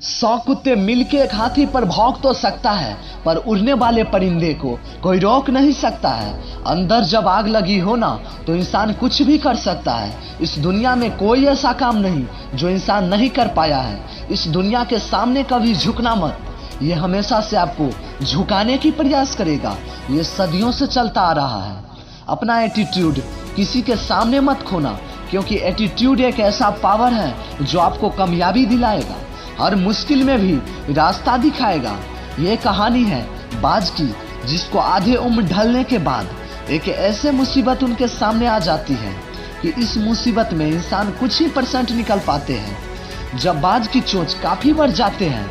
100 कुत्ते मिलके एक हाथी पर भौंक तो सकता है, पर उड़ने वाले परिंदे को कोई रोक नहीं सकता है। अंदर जब आग लगी हो ना, तो इंसान कुछ भी कर सकता है। इस दुनिया में कोई ऐसा काम नहीं जो इंसान नहीं कर पाया है। इस दुनिया के सामने कभी झुकना मत, ये हमेशा से आपको झुकाने की प्रयास करेगा। ये सदियों से चलता आ रहा है। अपना एटीट्यूड किसी के सामने मत खोना, क्योंकि एटीट्यूड एक ऐसा पावर है जो आपको कामयाबी दिलाएगा, हर मुश्किल में भी रास्ता दिखाएगा। ये कहानी है बाज की, जिसको आधे उम्र ढलने के बाद एक ऐसे मुसीबत उनके सामने आ जाती है कि इस मुसीबत में इंसान कुछ ही % निकल पाते हैं। जब बाज की चोंच काफी बढ़ जाते हैं,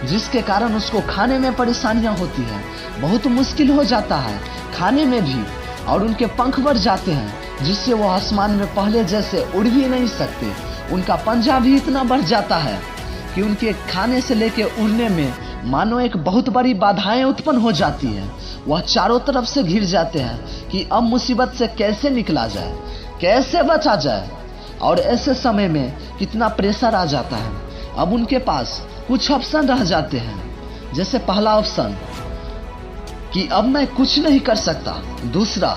जिसके कारण उसको खाने में परेशानियां होती हैं, बहुत मुश्किल हो जाता है खाने में भी, और उनके पंख बढ़ जाते हैं जिससे वो आसमान में पहले जैसे उड़ भी नहीं सकते। उनका पंजा भी इतना बढ़ जाता है कि उनके खाने से लेके उड़ने में मानो एक बहुत बड़ी बाधाएं उत्पन्न हो जाती हैं। वह चारों तरफ से घिर जाते हैं कि अब मुसीबत से कैसे निकला जाए, कैसे बचा जाए। और ऐसे समय में कितना प्रेशर आ जाता है। अब उनके पास कुछ ऑप्शन रह जाते हैं। जैसे पहला ऑप्शन कि अब मैं कुछ नहीं कर सकता। दूसरा,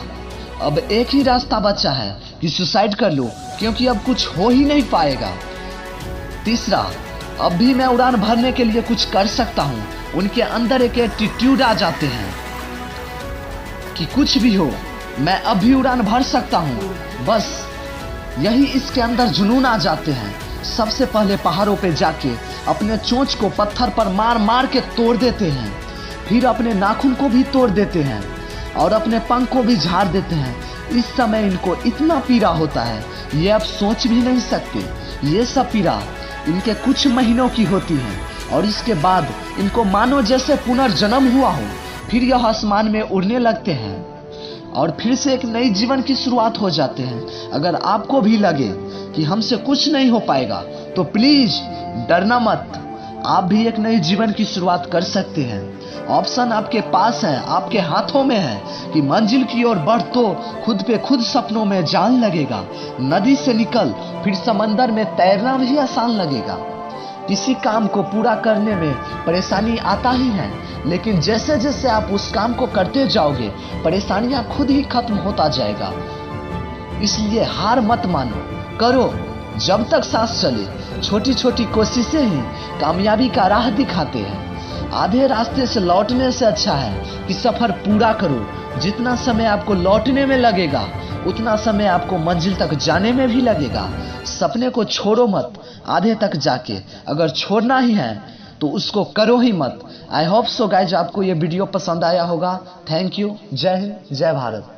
अब एक ही रास्ता बचा है कि सुसाइड कर लो, क्योंकि अब कुछ हो ही नहीं पाएगा। तीसरा, अब भी मैं उड़ान भरने के लिए कुछ कर सकता हूँ। उनके अंदर एक एटीट्यूड आ जाते हैं कि कुछ भी हो मैं अब भी उड़ान भर सकता हूँ, बस यही इसके अंदर जुनून आ जाते हैं। सबसे पहले पहाड़ों पे जाके अपने चोंच को पत्थर पर मार मार के तोड़ देते हैं, फिर अपने नाखून को भी तोड़ देते हैं और अपने पंख को भी झाड़ देते हैं। इस समय इनको इतना पीड़ा होता है, ये अब सोच भी नहीं सकते। ये सब पीड़ा इनके कुछ महीनों की होती है, और इसके बाद इनको मानो जैसे पुनर्जन्म हुआ हो। फिर यह आसमान में उड़ने लगते हैं और फिर से एक नई जीवन की शुरुआत हो जाते हैं। अगर आपको भी लगे कि हमसे कुछ नहीं हो पाएगा, तो प्लीज डरना मत, आप भी एक नई जीवन की शुरुआत कर सकते हैं। ऑप्शन आपके पास है, आपके हाथों में है कि मंजिल की ओर बढ़ तो खुद पे खुद सपनों में जान लगेगा। नदी से निकल फिर समंदर में तैरना भी आसान लगेगा। किसी काम को पूरा करने में परेशानी आता ही है, लेकिन जैसे जैसे आप उस काम को करते जाओगे, परेशानियां खुद ही खत्म होता जाएगा। इसलिए हार मत मानो, करो जब तक सांस चले। छोटी छोटी कोशिशें ही कामयाबी का राह दिखाते हैं। आधे रास्ते से लौटने से अच्छा है कि सफर पूरा करो। जितना समय आपको लौटने में लगेगा, उतना समय आपको मंजिल तक जाने में भी लगेगा। सपने को छोड़ो मत आधे तक जाके, अगर छोड़ना ही है तो उसको करो ही मत। आई होप सो गाइज आपको ये वीडियो पसंद आया होगा। Thank you. जय हिंद, जय भारत।